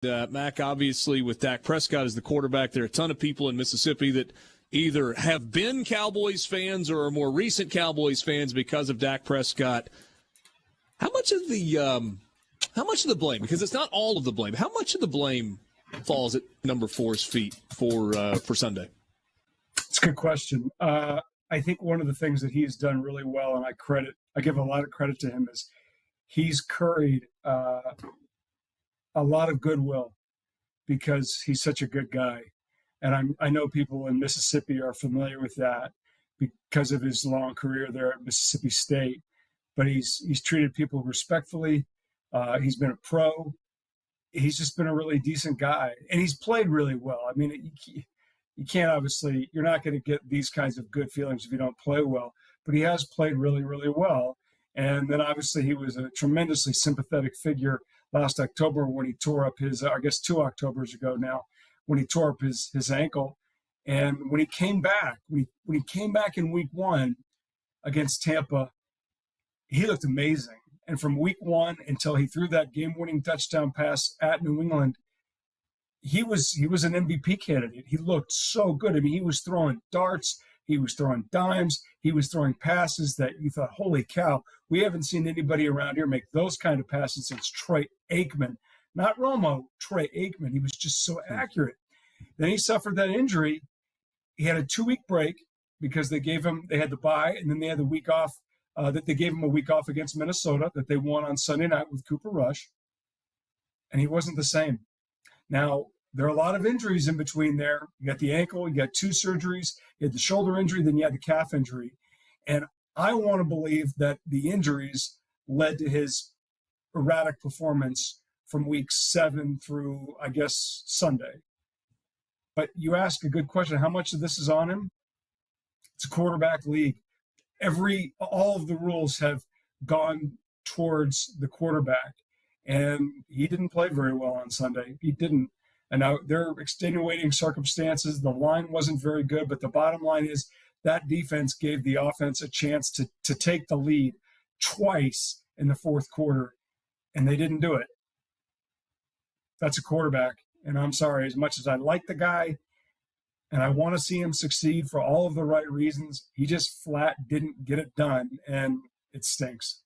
Mac, obviously, with Dak Prescott as the quarterback, there are a ton of people in Mississippi that either have been Cowboys fans or are more recent Cowboys fans because of Dak Prescott. How much of the blame, because it's not all of the blame, how much of the blame falls at number 4's feet for Sunday? It's a good question. I think one of the things that he's done really well, and I give a lot of credit to him, is he's curried a lot of goodwill because he's such a good guy. And I know people in Mississippi are familiar with that because of his long career there at Mississippi State. But he's treated people respectfully. He's been a pro. He's just been a really decent guy. And he's played really well. I mean, you can't obviously, you're not going to get these kinds of good feelings if you don't play well. But he has played really, really well. And then obviously he was a tremendously sympathetic figure last October when he tore up his, I guess 2 Octobers ago now, when he tore up his ankle. And when he came back, when he came back in week 1 against Tampa, he looked amazing. And from week 1 until he threw that game-winning touchdown pass at New England, he was an MVP candidate. He looked so good. I mean, he was throwing darts. He was throwing dimes. He was throwing passes that you thought, holy cow, we haven't seen anybody around here make those kind of passes since Troy Aikman. Not Romo, Troy Aikman. He was just so accurate. Then he suffered that injury. He had a 2-week break because they had the bye, and then they had the week off. That they gave him a week off against Minnesota that they won on Sunday night with Cooper Rush. And he wasn't the same. Now, there are a lot of injuries in between there. You got the ankle, you got 2 surgeries, you had the shoulder injury, then you had the calf injury. And I want to believe that the injuries led to his erratic performance from week 7 through, I guess, Sunday. But you ask a good question. How much of this is on him? It's a quarterback league. All of the rules have gone towards the quarterback. And he didn't play very well on Sunday. He didn't. And now there are extenuating circumstances. The line wasn't very good, but the bottom line is that defense gave the offense a chance to take the lead twice in the 4th quarter, and they didn't do it. That's a quarterback. And I'm sorry, as much as I like the guy and I want to see him succeed for all of the right reasons, he just flat didn't get it done, and it stinks.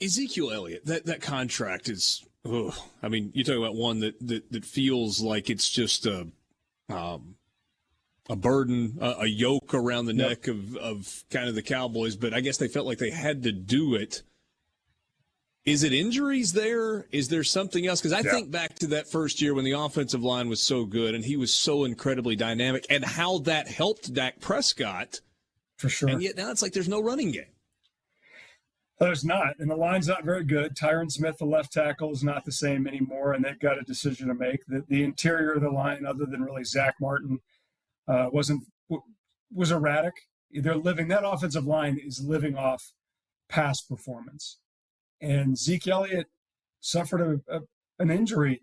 Ezekiel Elliott, that contract is, I mean, you talk about one that feels like it's just a burden, a yoke around the neck of kind of the Cowboys, but I guess they felt like they had to do it. Is it injuries there? Is there something else? Because I think back to that first year when the offensive line was so good and he was so incredibly dynamic and how that helped Dak Prescott. For sure. And yet now it's like there's no running game. There's not, and the line's not very good. Tyron Smith, the left tackle, is not the same anymore, and they've got a decision to make. The interior of the line, other than really Zach Martin, was erratic. That offensive line is living off past performance. And Zeke Elliott suffered an injury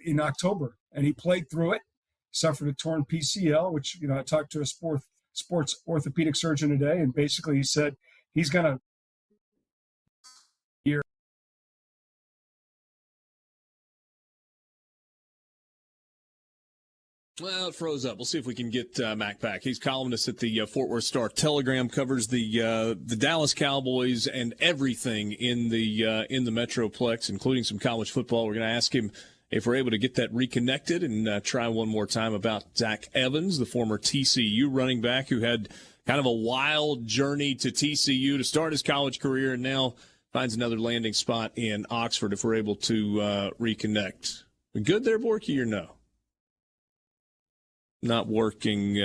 in October, and he played through it, suffered a torn PCL, which, I talked to a sports orthopedic surgeon today, and basically he said he's going to Well, it froze up. We'll see if we can get Mac back. He's columnist at the Fort Worth Star-Telegram, covers the Dallas Cowboys and everything in the Metroplex, including some college football. We're going to ask him if we're able to get that reconnected and try one more time about Zach Evans, the former TCU running back who had kind of a wild journey to TCU to start his college career and now finds another landing spot in Oxford. If we're able to reconnect. We good there, Borky, or no? Not working.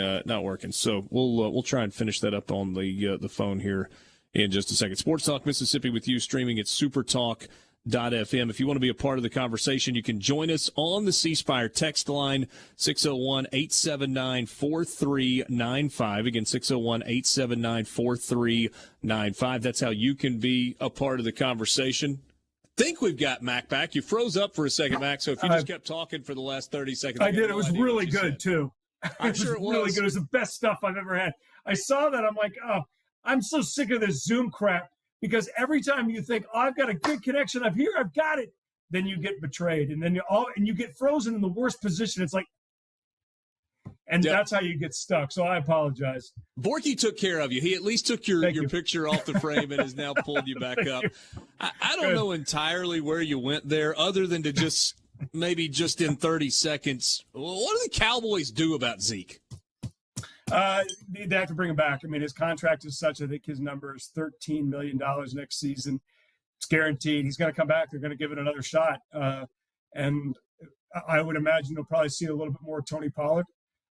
So we'll try and finish that up on the phone here in just a second. Sports Talk Mississippi with you, streaming at SuperTalk.fm. If you want to be a part of the conversation, you can join us on the C Spire text line 601-879-4395. Again, 601-879-4395. That's how you can be a part of the conversation. Think we've got Mac back. You froze up for a second, Mac, so if you just kept talking for the last 30 seconds. I did. It was really good, too. I'm sure it was. Really good. It was the best stuff I've ever had. I saw that. I'm like, oh, I'm so sick of this Zoom crap because every time you think, oh, I've got a good connection up here, I've got it. then you get betrayed, and then you get frozen in the worst position. It's like, and that's how you get stuck. So I apologize. Borky took care of you. He at least took your picture off the frame and has now pulled you back up. I don't know entirely where you went there, other than to just maybe just in 30 seconds. What do the Cowboys do about Zeke? They have to bring him back. I mean, his contract is such. I think his number is $13 million next season. It's guaranteed. He's going to come back. They're going to give it another shot. And I would imagine they'll probably see a little bit more Tony Pollard.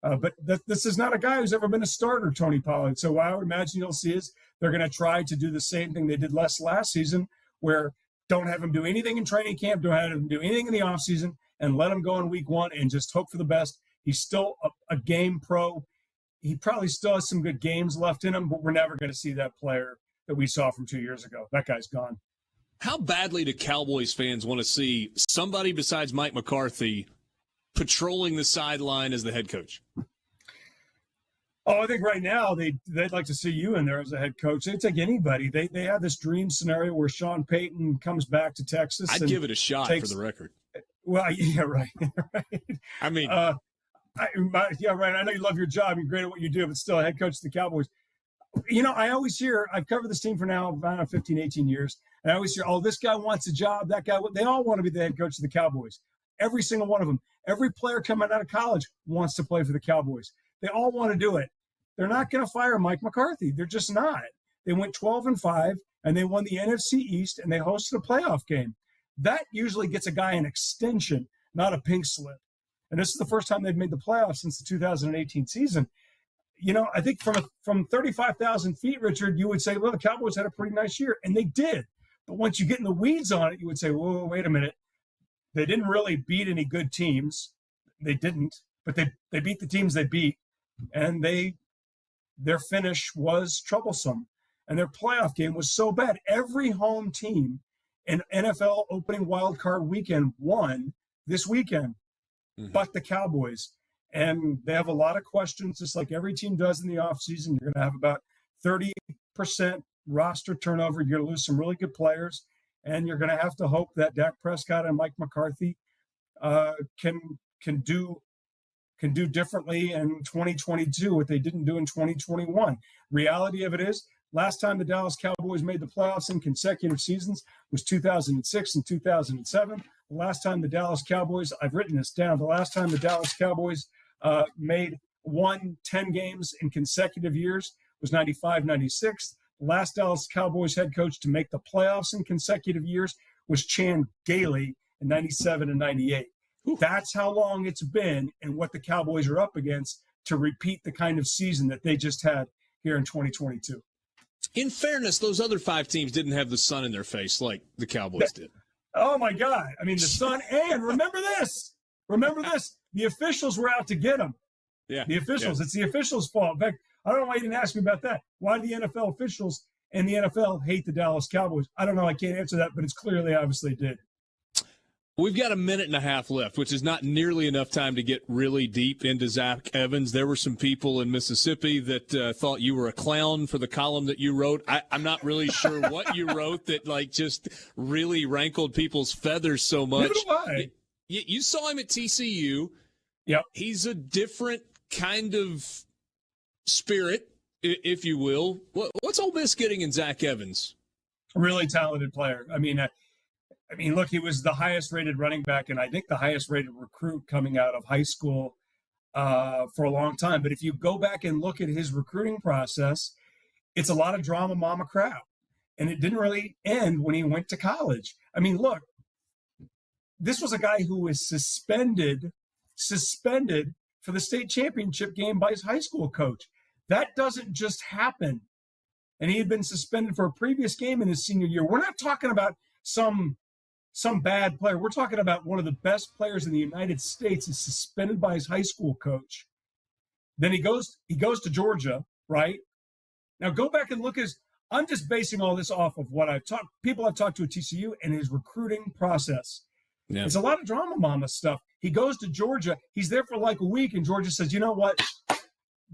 But this is not a guy who's ever been a starter, Tony Pollard. So what I would imagine you'll see is they're going to try to do the same thing they did last season, where don't have him do anything in training camp, don't have him do anything in the offseason, and let him go in week one and just hope for the best. He's still a game pro. He probably still has some good games left in him, but we're never going to see that player that we saw from 2 years ago. That guy's gone. How badly do Cowboys fans want to see somebody besides Mike McCarthy patrolling the sideline as the head coach? Oh, I think right now they'd like to see you in there as a head coach. They'd take anybody. They have this dream scenario where Sean Payton comes back to Texas. I'd give it a shot for the record. Well, yeah, right. Right. I mean, yeah, right. I know you love your job. You're great at what you do, but still a head coach of the Cowboys. You know, I always hear, I've covered this team for now about 15, 18 years, and I always hear, oh, this guy wants a job, that guy. They all want to be the head coach of the Cowboys. Every single one of them. Every player coming out of college wants to play for the Cowboys. They all want to do it. They're not going to fire Mike McCarthy. They're just not. They went 12-5, and they won the NFC East, and they hosted a playoff game. That usually gets a guy an extension, not a pink slip. And this is the first time they've made the playoffs since the 2018 season. You know, I think from 35,000 feet, Richard, you would say, well, the Cowboys had a pretty nice year, and they did. But once you get in the weeds on it, you would say, whoa, wait a minute. They didn't really beat any good teams. They didn't, but they beat the teams they beat, and their finish was troublesome, and their playoff game was so bad. Every home team in NFL opening wildcard weekend won this weekend, but the Cowboys. And they have a lot of questions, just like every team does in the offseason. You're going to have about 30% roster turnover. You're going to lose some really good players, and you're going to have to hope that Dak Prescott and Mike McCarthy can do differently in 2022 what they didn't do in 2021. Reality of it is, last time the Dallas Cowboys made the playoffs in consecutive seasons was 2006 and 2007. The last time the Dallas Cowboys, I've written this down, the last time the Dallas Cowboys won 10 games in consecutive years was 95-96. The last Dallas Cowboys head coach to make the playoffs in consecutive years was Chan Gailey in 97 and 98. That's how long it's been and what the Cowboys are up against to repeat the kind of season that they just had here in 2022. In fairness, those other 5 teams didn't have the sun in their face like the Cowboys did. Oh, my God. I mean, the sun. And remember this. The officials were out to get them. Yeah. The officials. Yeah. It's the officials' fault. In fact, I don't know why you didn't ask me about that. Why do the NFL officials and the NFL hate the Dallas Cowboys? I don't know. I can't answer that, but it's clearly obviously did. We've got a minute and a half left, which is not nearly enough time to get really deep into Zach Evans. There were some people in Mississippi that thought you were a clown for the column that you wrote. I'm not really sure what you wrote that just really rankled people's feathers so much. Neither do I. You saw him at TCU. Yep. He's a different kind of spirit, if you will. What's Ole Miss getting in Zach Evans? A really talented player. I mean, look, he was the highest-rated running back and I think the highest-rated recruit coming out of high school for a long time. But if you go back and look at his recruiting process, it's a lot of drama mama crap. And it didn't really end when he went to college. I mean, look, this was a guy who was suspended for the state championship game by his high school coach. That doesn't just happen. And he had been suspended for a previous game in his senior year. We're not talking about some bad player. We're talking about one of the best players in the United States is suspended by his high school coach. Then he goes to Georgia, right? Now go back and look I'm just basing all this off of what people I've talked to at TCU and his recruiting process. Yeah. It's a lot of drama mama stuff. He goes to Georgia. He's there for like a week, and Georgia says, you know what?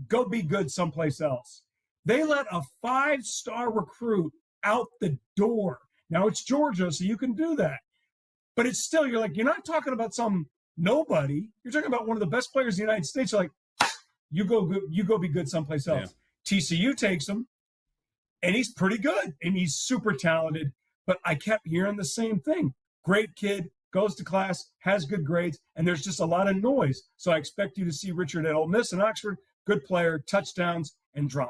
Go be good someplace else. They let a 5-star recruit out the door. Now, it's Georgia, so you can do that. But it's still, you're not talking about some nobody. You're talking about one of the best players in the United States. You're like, you go be good someplace else. Yeah. TCU takes him, and he's pretty good, and he's super talented. But I kept hearing the same thing. Great kid, goes to class, has good grades, and there's just a lot of noise. So I expect you to see Richard at Ole Miss and Oxford, good player, touchdowns, and drama.